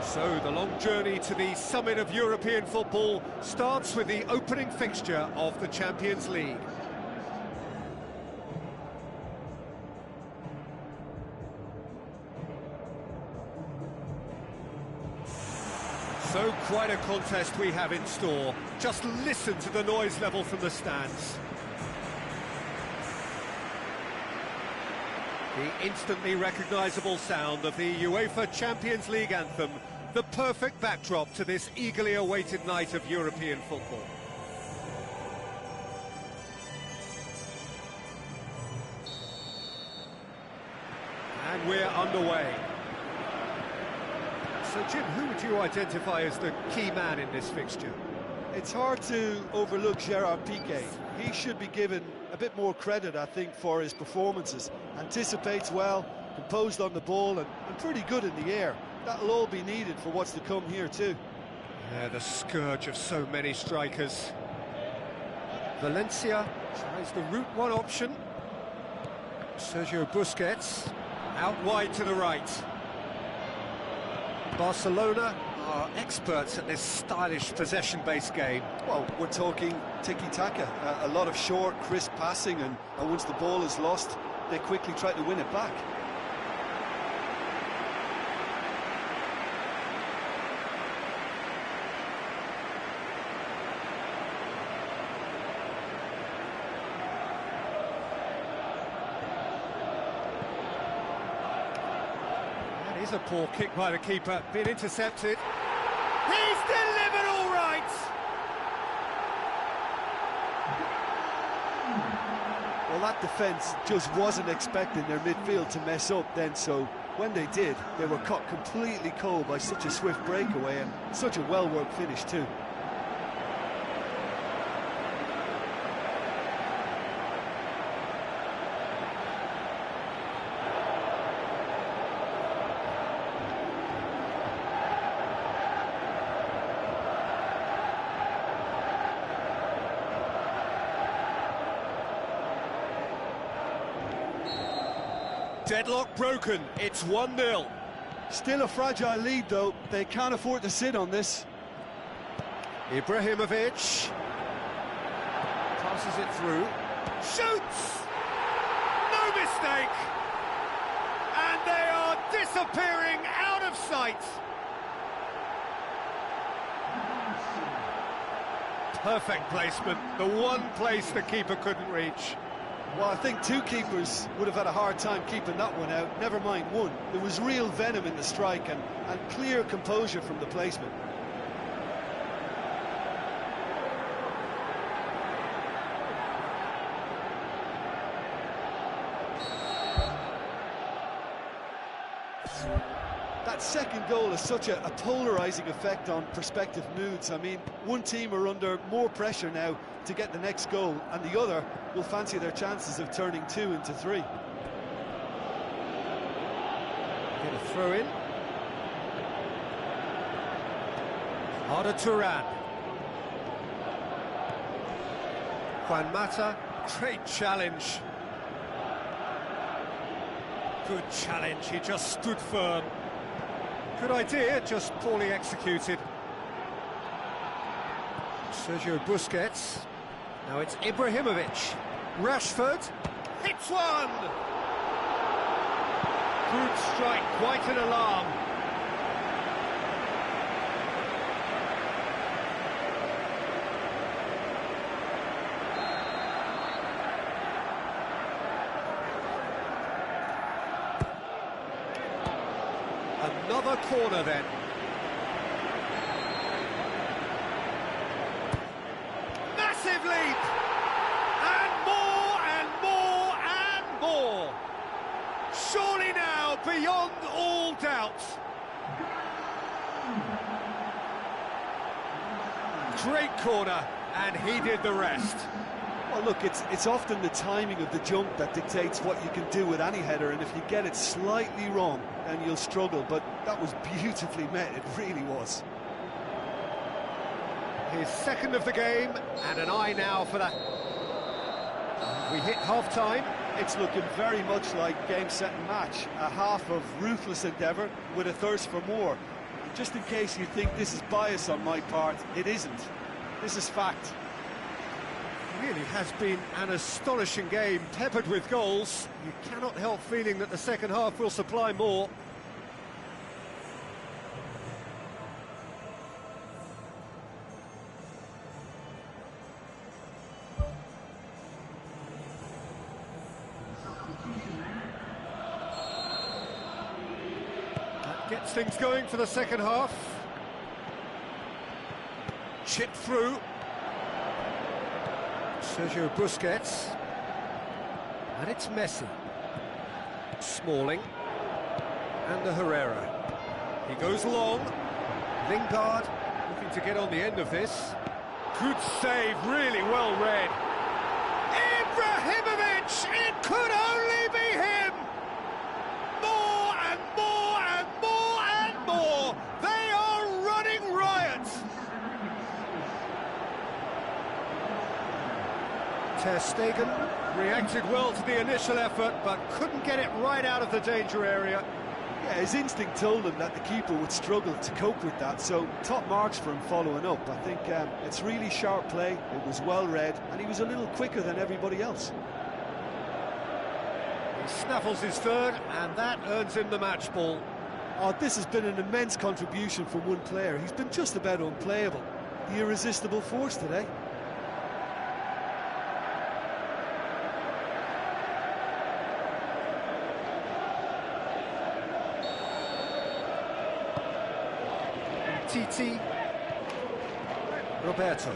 So the long journey to the summit of European football starts with the opening fixture of the Champions League. So quite a contest we have in store. Just listen to the noise level from the stands. The instantly recognisable sound of the UEFA Champions League anthem, the perfect backdrop to this eagerly awaited night of European football. And we're underway. So Jim, who would you identify as the key man in this fixture? It's hard to overlook Gerard Piqué. He should be given a bit more credit, I think, for his performances. Anticipates well, composed on the ball, and pretty good in the air. That'll all be needed for what's to come here too. Yeah, the scourge of so many strikers. Valencia tries the route one option. Sergio Busquets out wide to the right. Barcelona are experts at this stylish possession-based game. Well, we're talking tiki-taka, a lot of short, crisp passing, and once the ball is lost, they quickly try to win it back. That is a poor kick by the keeper, been intercepted. He's delivered all right! Well, that defence just wasn't expecting their midfield to mess up then, so when they did, they were caught completely cold by such a swift breakaway and such a well-worked finish too. Deadlock broken, it's 1-0. Still a fragile lead though, they can't afford to sit on this. Ibrahimovic passes it through, shoots! No mistake! And they are disappearing out of sight! Perfect placement, the one place the keeper couldn't reach. Well, I think two keepers would have had a hard time keeping that one out, never mind one. There was real venom in the strike and clear composure from the placement. That second goal has such a polarising effect on prospective moods. I mean, one team are under more pressure now to get the next goal, and the other will fancy their chances of turning 2 into 3. Get a throw in. Arda Turan. Juan Mata, great challenge. Good challenge, he just stood firm. Good idea, just poorly executed. Sergio Busquets. Now it's Ibrahimovic. Rashford hits one! Good strike, quite an alarm. Another corner then. Massive leap! And more and more and more! Surely now, beyond all doubt. Great corner, and he did the rest. Well, look, it's often the timing of the jump that dictates what you can do with any header, and if you get it slightly wrong, then you'll struggle, but that was beautifully met, it really was. His second of the game, and an eye now for that. We hit half-time. It's looking very much like game, set and match, a half of ruthless endeavour with a thirst for more. And just in case you think this is bias on my part, it isn't. This is fact. Really has been an astonishing game, peppered with goals. You cannot help feeling that the second half will supply more. That gets things going for the second half. Chip through. Sergio Busquets, and it's Messi, Smalling, and the Herrera. He goes long, Lingard looking to get on the end of this. Good save, really well read. Ibrahimovic, it could only be him! More and more and more and more, they are running riot! Ter Stegen reacted well to the initial effort, but couldn't get it right out of the danger area. Yeah, his instinct told him that the keeper would struggle to cope with that, so top marks for him following up. I think it's really sharp play, it was well read, and he was a little quicker than everybody else. He snaffles his third, and that earns him the match ball. Oh, this has been an immense contribution from one player. He's been just about unplayable. The irresistible force today. Titi, Roberto,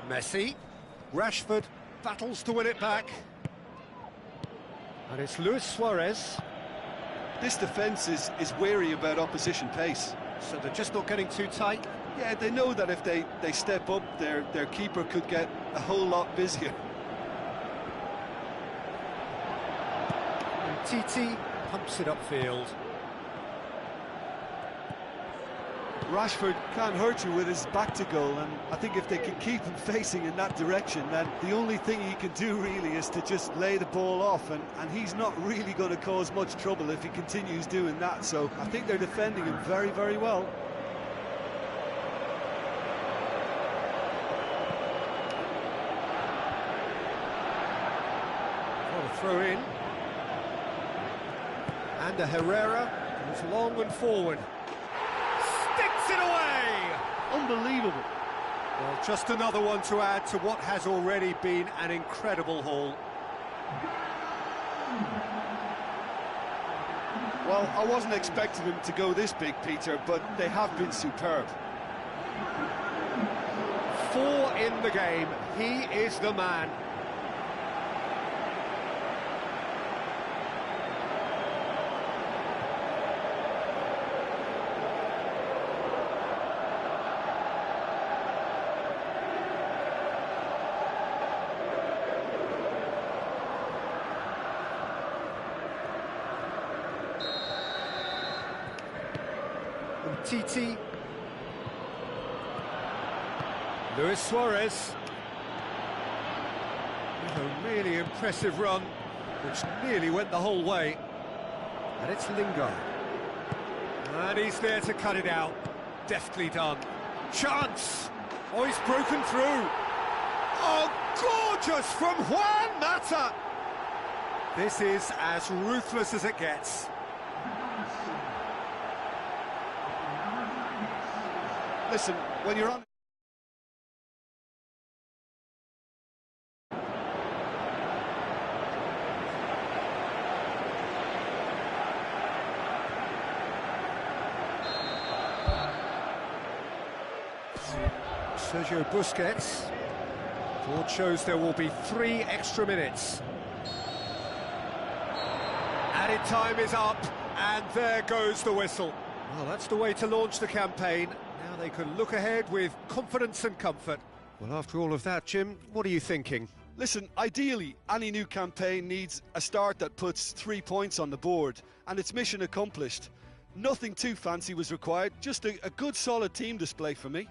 Messi, Rashford battles to win it back, and it's Luis Suarez. This defence is wary about opposition pace. So they're just not getting too tight? Yeah, they know that if they step up, their keeper could get a whole lot busier. And Titi pumps it upfield. Rashford can't hurt you with his back to goal, and I think if they can keep him facing in that direction, then the only thing he can do really is to just lay the ball off, and he's not really going to cause much trouble if he continues doing that, so I think they're defending him very, very well. What a throw in. And a Herrera goes long and forward. Sticks it away! Unbelievable. Well, just another one to add to what has already been an incredible haul. Well, I wasn't expecting them to go this big, Peter, but they have been superb. 4 in the game. He is the man. Umtiti. Luis Suarez. With a really impressive run, which nearly went the whole way. And it's Lingard. And he's there to cut it out. Deftly done. Chance! Oh, he's broken through. Oh, gorgeous from Juan Mata! This is as ruthless as it gets. Listen, when you're on... Sergio Busquets. Board shows there will be 3 extra minutes. Added time is up, and there goes the whistle. Well, that's the way to launch the campaign. Now they can look ahead with confidence and comfort. Well, after all of that, Jim, what are you thinking? Listen, ideally, any new campaign needs a start that puts 3 points on the board, and it's mission accomplished. Nothing too fancy was required, just a good solid team display for me.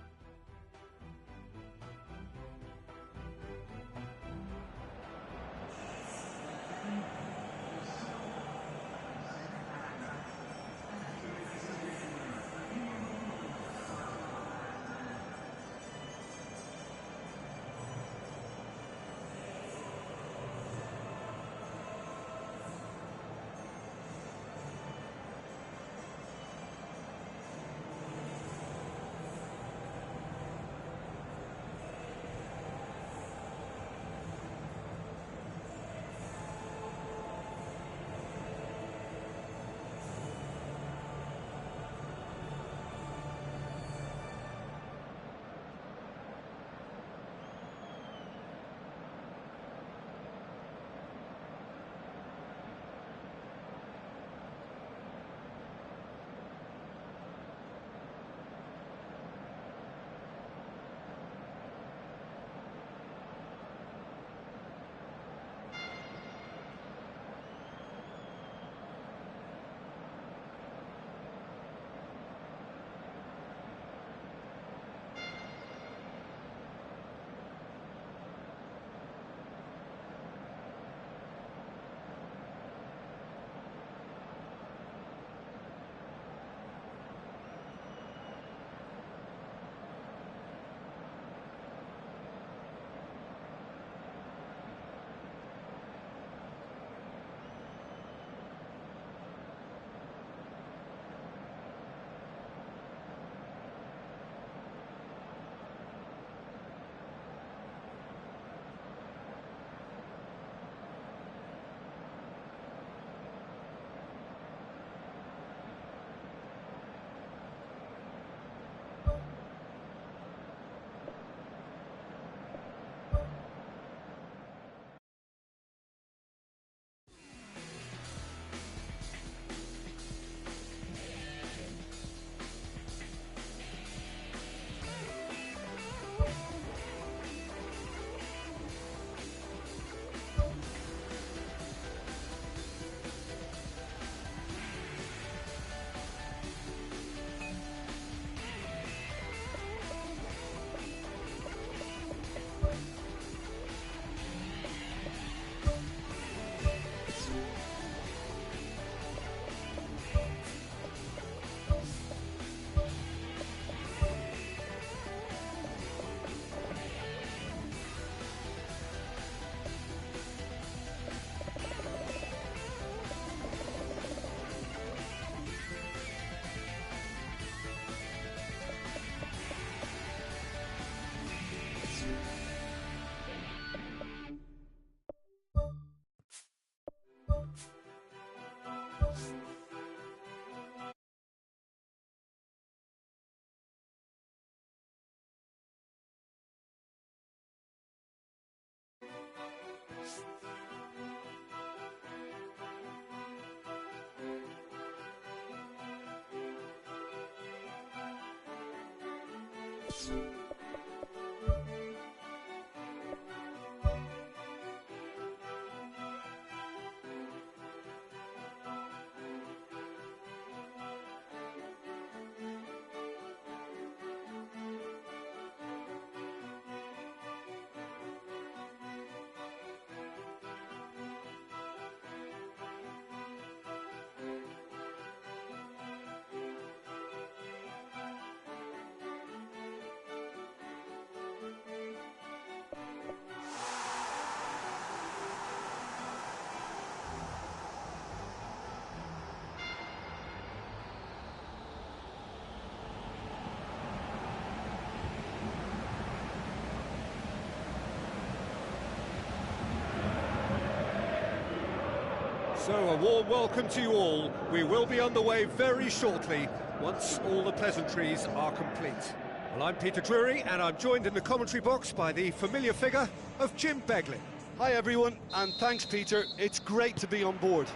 So, a warm welcome to you all. We will be underway very shortly, once all the pleasantries are complete. Well, I'm Peter Drury, and I'm joined in the commentary box by the familiar figure of Jim Beglin. Hi everyone, and thanks Peter, it's great to be on board.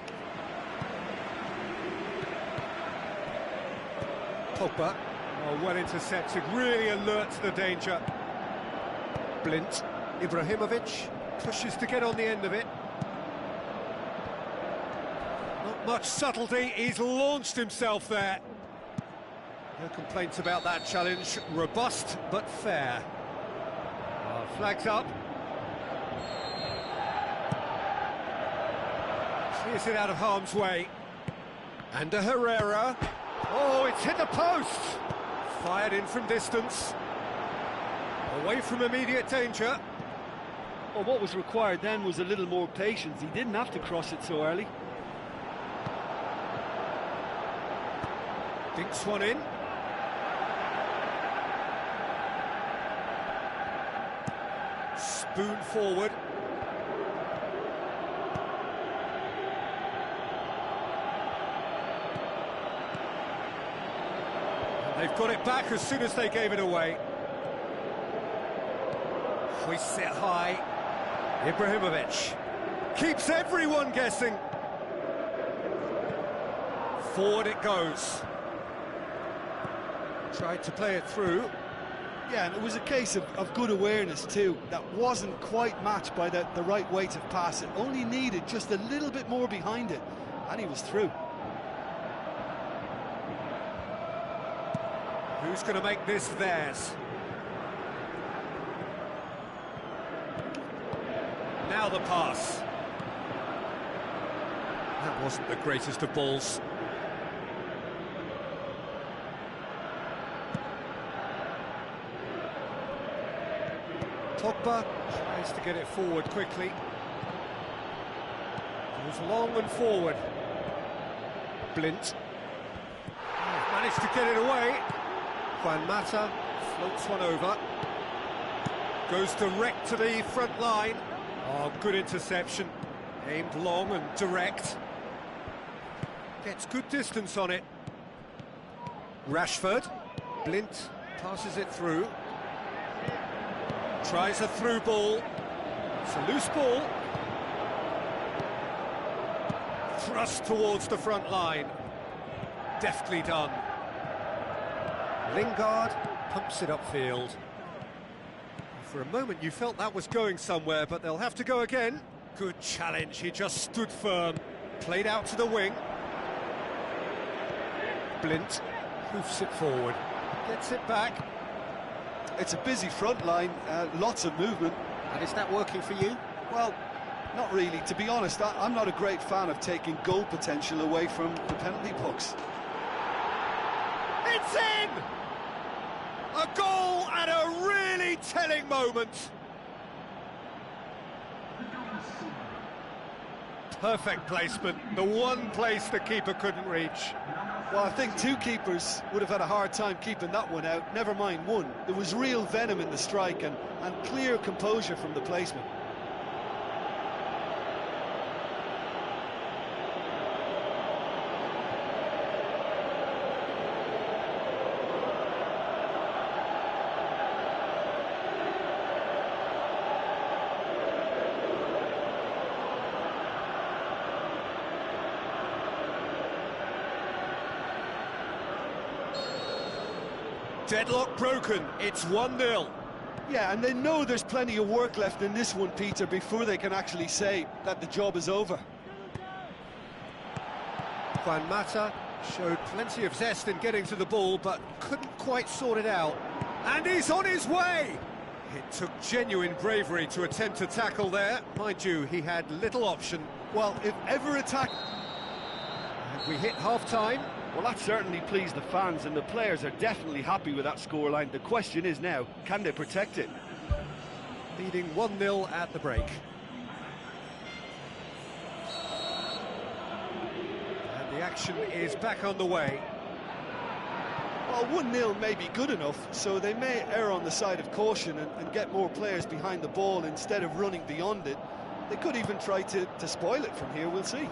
Pogba, well intercepted, really alert to the danger. Blind, Ibrahimovic, pushes to get on the end of it. Not much subtlety, he's launched himself there. No complaints about that challenge, robust but fair. Flags up. Clears it out of harm's way. And a Herrera. Oh, it's hit the post! Fired in from distance. Away from immediate danger. Well, what was required then was a little more patience. He didn't have to cross it so early. Dinks one in. Spoon forward. And they've got it back as soon as they gave it away. Hoists it high. Ibrahimovic keeps everyone guessing. Forward it goes. Tried to play it through. Yeah, and it was a case of good awareness too. That wasn't quite matched by the right weight of pass. It only needed just a little bit more behind it, and he was through. Who's going to make this theirs? Now the pass. That wasn't the greatest of balls. Pogba tries to get it forward quickly. Goes long and forward. Blind. Managed to get it away. Juan Mata floats one over. Goes direct to the front line. Oh, good interception. Aimed long and direct. Gets good distance on it. Rashford. Blind passes it through. Tries a through ball. It's a loose ball. Thrust towards the front line. Deftly done. Lingard pumps it upfield. For a moment you felt that was going somewhere, but they'll have to go again. Good challenge, he just stood firm. Played out to the wing. Blind hoofs it forward. Gets it back. It's a busy front line, lots of movement. And is that working for you? Well, not really. To be honest, I'm not a great fan of taking goal potential away from the penalty box. It's in! A goal at a really telling moment. Perfect placement, the one place the keeper couldn't reach. Well, I think two keepers would have had a hard time keeping that one out, never mind one. There was real venom in the strike and clear composure from the placement. Deadlock broken, it's 1-0. Yeah, and they know there's plenty of work left in this one, Peter, before they can actually say that the job is over. Juan Mata showed plenty of zest in getting to the ball, but couldn't quite sort it out. And he's on his way! It took genuine bravery to attempt to tackle there. Mind you, he had little option. Well, if ever attack... And we hit half-time. Well, that certainly pleased the fans, and the players are definitely happy with that scoreline. The question is now, can they protect it? Leading 1-0 at the break. And the action is back on the way. Well, 1-0 may be good enough, so they may err on the side of caution and get more players behind the ball instead of running beyond it. They could even try to spoil it from here, we'll see.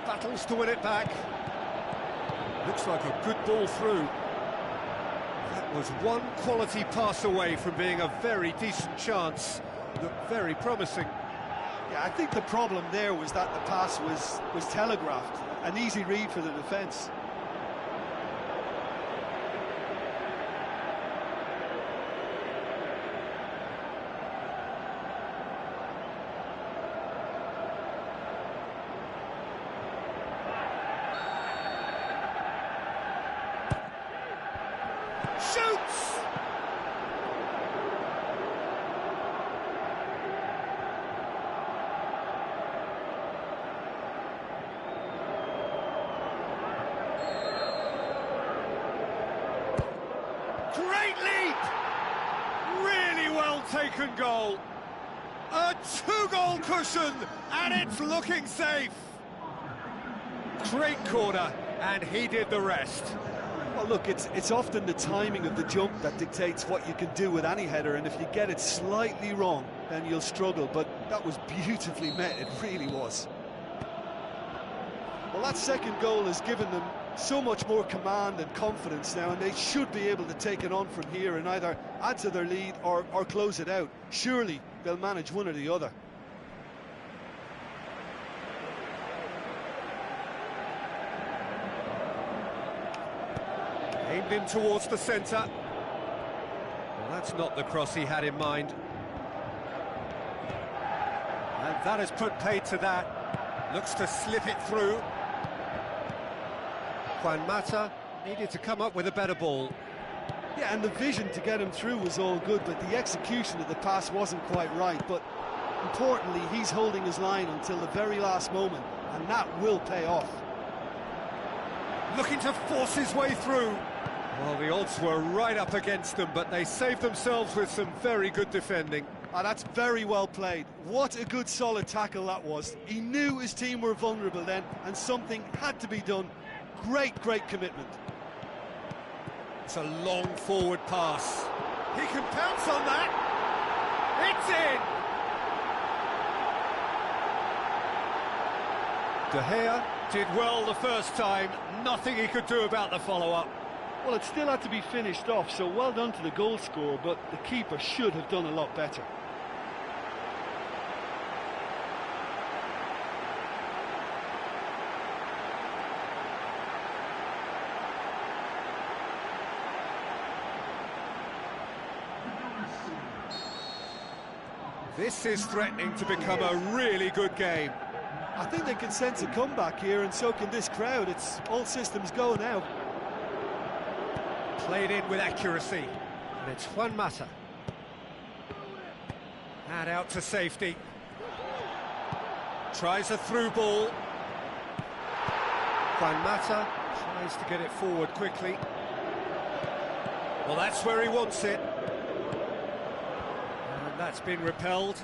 battles to win it back. Looks like a good ball through. That was one quality pass away from being a very decent chance. Looked very promising. Yeah, I think the problem there was that the pass was telegraphed. An easy read for the defence. Shoots! Great leap! Really well taken goal. A two-goal cushion, and it's looking safe. Great corner, and he did the rest. Well, look, it's often the timing of the jump that dictates what you can do with any header, and if you get it slightly wrong, then you'll struggle, but that was beautifully met, it really was. Well, that second goal has given them so much more command and confidence now, and they should be able to take it on from here and either add to their lead or close it out. Surely they'll manage one or the other. Aimed in towards the centre. Well, that's not the cross he had in mind. And that has put paid to that. Looks to slip it through. Juan Mata needed to come up with a better ball. Yeah, and the vision to get him through was all good, but the execution of the pass wasn't quite right. But importantly, he's holding his line until the very last moment, and that will pay off. Looking to force his way through. Well, the odds were right up against them, but they saved themselves with some very good defending. Ah, that's very well played. What a good, solid tackle that was. He knew his team were vulnerable then, and something had to be done. Great commitment. It's a long forward pass. He can pounce on that. It's in. De Gea did well the first time. Nothing he could do about the follow-up. Well, it still had to be finished off, so well done to the goal scorer, but the keeper should have done a lot better. This is threatening to become a really good game. I think they can sense a comeback here, and so can this crowd. It's all systems go now. Played in with accuracy. And it's Juan Mata. And out to safety. Tries a through ball. Juan Mata tries to get it forward quickly. Well, that's where he wants it. And that's been repelled.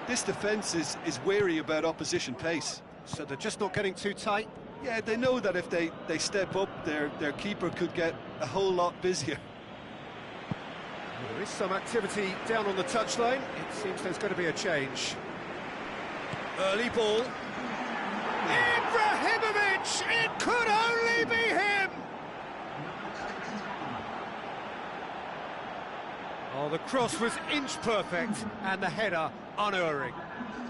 This defence is wary about opposition pace. So they're just not getting too tight. Yeah, they know that if they step up, their keeper could get a whole lot busier. There is some activity down on the touchline. It seems there's going to be a change. Early ball. Ibrahimovic! It could only be him! Oh, the cross was inch perfect, and the header unerring.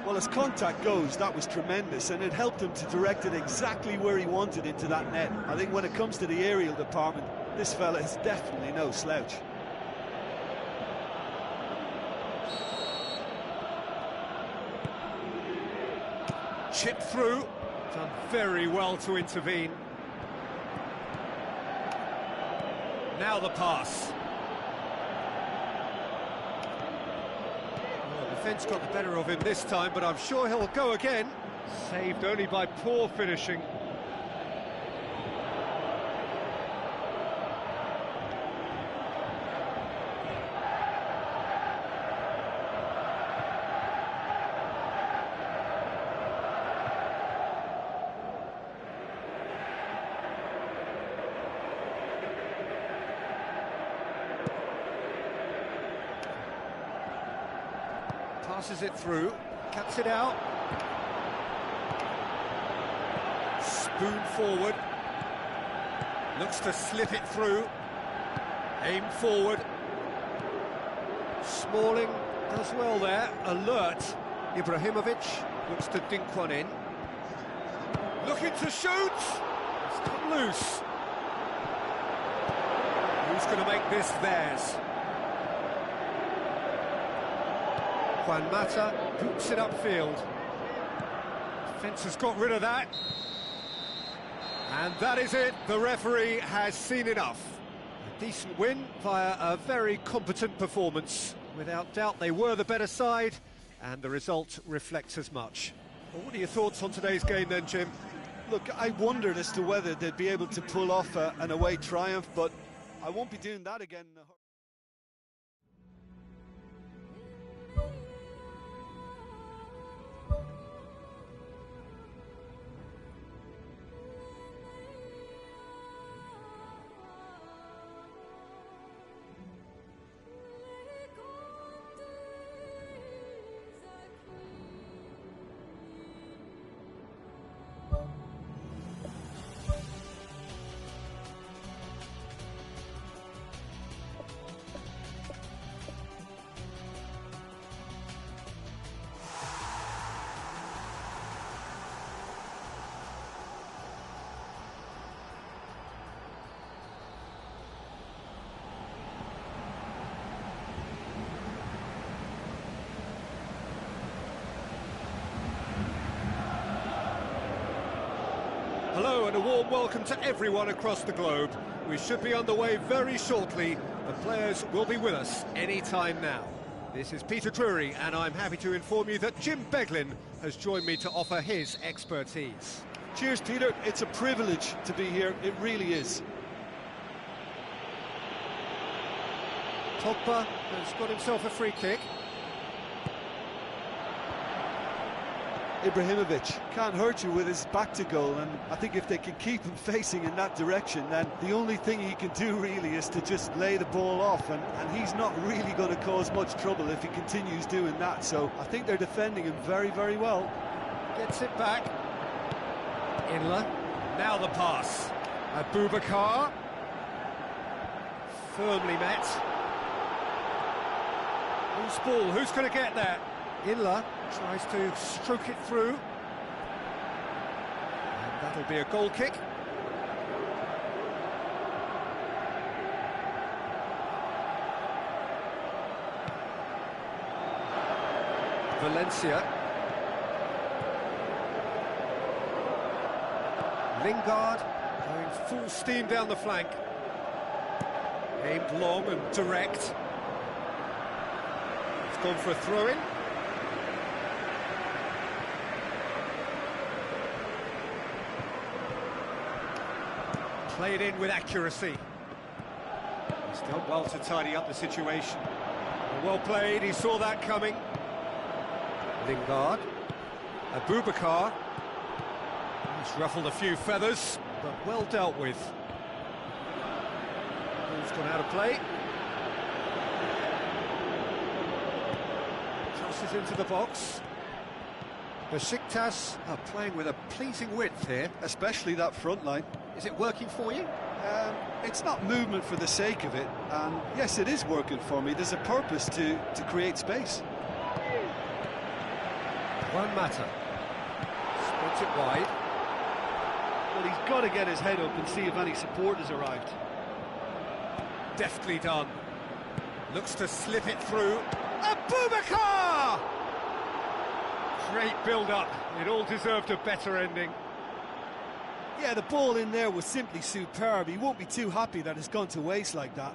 Well, as contact goes, that was tremendous, and it helped him to direct it exactly where he wanted into that net. I think when it comes to the aerial department, this fella is definitely no slouch. Chip through, done very well to intervene. Now the pass. Well, the defence got the better of him this time, but I'm sure he'll go again. Saved only by poor finishing. Passes it through, cuts it out. Boone forward. Looks to slip it through. Aim forward. Smalling does well there. Alert. Ibrahimovic looks to dink one in. Looking to shoot. It's come loose. Who's going to make this theirs? Juan Mata boots it upfield. Defence has got rid of that. And that is it. The referee has seen enough. A decent win via a very competent performance. Without doubt, they were the better side, and the result reflects as much. Well, what are your thoughts on today's game then, Jim? Look, I wondered as to whether they'd be able to pull off an away triumph, but I won't be doing that again. Hello and a warm welcome to everyone across the globe. We should be underway very shortly. The players will be with us any time now. This is Peter Drury, and I'm happy to inform you that Jim Beglin has joined me to offer his expertise. Cheers, Peter. It's a privilege to be here. It really is. Pogba has got himself a free kick. Ibrahimovic can't hurt you with his back to goal, and I think if they can keep him facing in that direction, then the only thing he can do really is to just lay the ball off, and he's not really going to cause much trouble if he continues doing that. So I think they're defending him very, very well. Gets it back. Inler. Now the pass. Abubakar. Firmly met. Who's ball? Who's going to get there? Inler tries to stroke it through. And that'll be a goal kick. Valencia. Lingard going full steam down the flank. Aimed long and direct. It's gone for a throw-in. Played in with accuracy. He's done well to tidy up the situation. Well played, he saw that coming. Lingard. Abubakar. He's ruffled a few feathers, but well dealt with. Ball's gone out of play. Crosses into the box. Besiktas are playing with a pleasing width here. Especially that front line. Is it working for you? It's not movement for the sake of it, and yes, it is working for me. There's a purpose to create space. Juan Mata. Spreads it wide. Well, he's got to get his head up and see if any support has arrived. Deftly done. Looks to slip it through. Abubakar! Great build-up. It all deserved a better ending. Yeah, the ball in there was simply superb. He won't be too happy that it's gone to waste like that.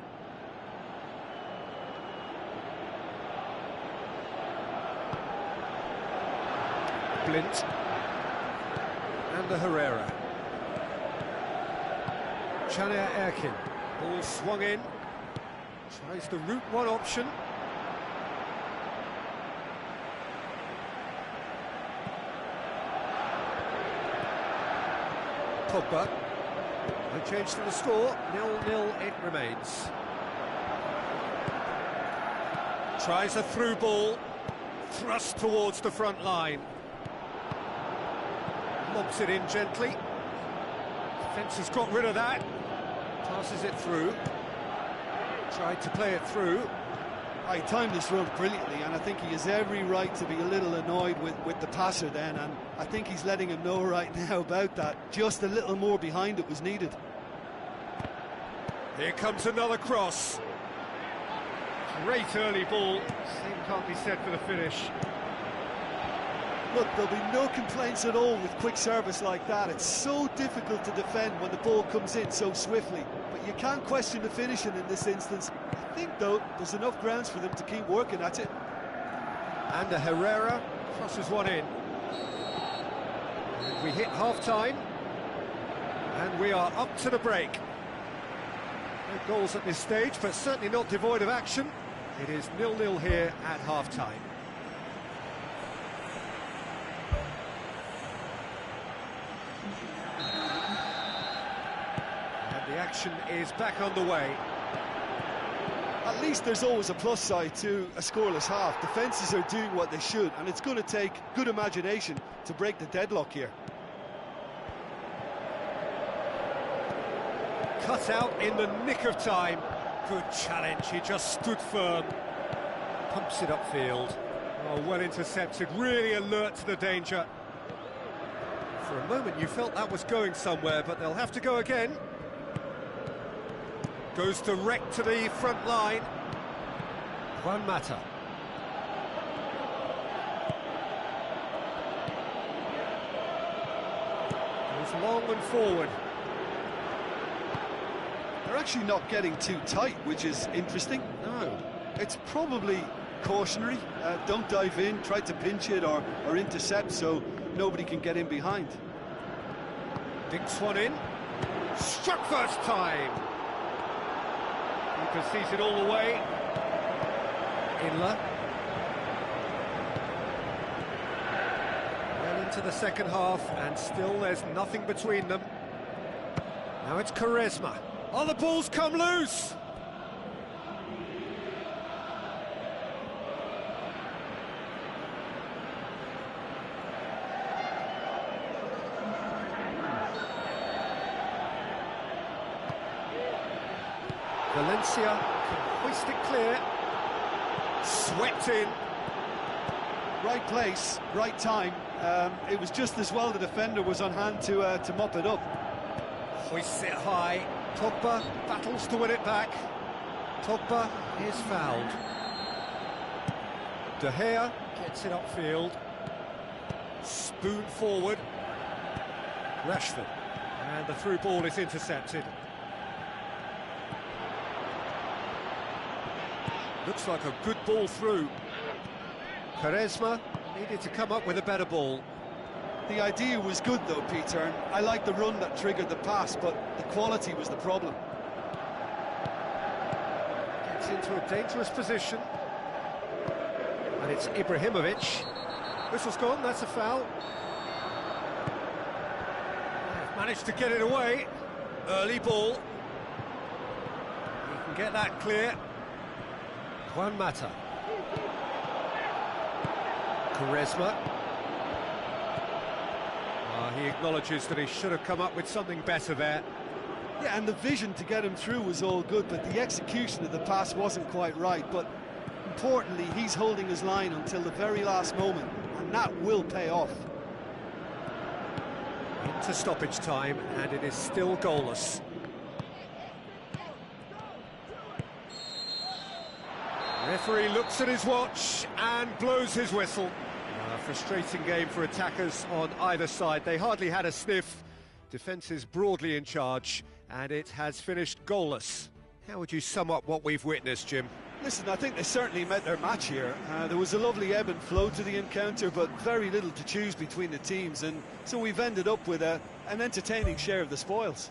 Blind. And the Herrera. Caner Erkin. Ball swung in. Tries the route one option. Pogba. No change to the score. 0-0 it remains. Tries a through ball. Thrust towards the front line. Lobs it in gently. Defence has got rid of that. Passes it through. Tried to play it through. He timed this run brilliantly, and I think he has every right to be a little annoyed with the passer then, and I think he's letting him know right now about that. Just a little more behind it was needed. Here comes another cross. Great early ball. Same can't be said for the finish. Look, there'll be no complaints at all with quick service like that. It's so difficult to defend when the ball comes in so swiftly. But you can't question the finishing in this instance. I think, though, there's enough grounds for them to keep working at it. And Herrera crosses one in. And we hit half-time. And we are up to the break. No goals at this stage, but certainly not devoid of action. It is 0-0 here at half-time. The action is back underway. At least there's always a plus side to a scoreless half. Defences are doing what they should, and it's going to take good imagination to break the deadlock here. Cut out in the nick of time. Good challenge, he just stood firm. Pumps it upfield. Oh, well intercepted, really alert to the danger. For a moment you felt that was going somewhere, but they'll have to go again. Goes direct to the front line. Juan Mata. Goes long and forward. They're actually not getting too tight, which is interesting. No. It's probably cautionary. Don't dive in, try to pinch it or intercept so nobody can get in behind. Dinks one in. Struck first time. Keeper sees it all the way. Inler. Well into the second half, and still there's nothing between them. Now it's Quaresma. Oh, the ball's come loose! Valencia can hoist it clear. Swept in. Right place, right time. It was just as well the defender was on hand to mop it up. Hoists it high. Pogba battles to win it back. Pogba is fouled. De Gea gets it upfield. Spoon forward. Rashford. And the through ball is intercepted. Looks like a good ball through. Quaresma needed to come up with a better ball. The idea was good though, Peter, and I like the run that triggered the pass, but the quality was the problem. Gets into a dangerous position. And it's Ibrahimovic. Whistle's gone, that's a foul. They've managed to get it away. Early ball. He can get that clear. Juan Mata. Quaresma. He acknowledges that he should have come up with something better there. Yeah, and the vision to get him through was all good, but the execution of the pass wasn't quite right. But importantly, he's holding his line until the very last moment, and that will pay off. Into stoppage time, and it is still goalless. Referee looks at his watch and blows his whistle. A frustrating game for attackers on either side. They hardly had a sniff. Defence is broadly in charge, and it has finished goalless. How would you sum up what we've witnessed, Jim? Listen, I think they certainly met their match here. There was a lovely ebb and flow to the encounter, but very little to choose between the teams, and so we've ended up with an entertaining share of the spoils.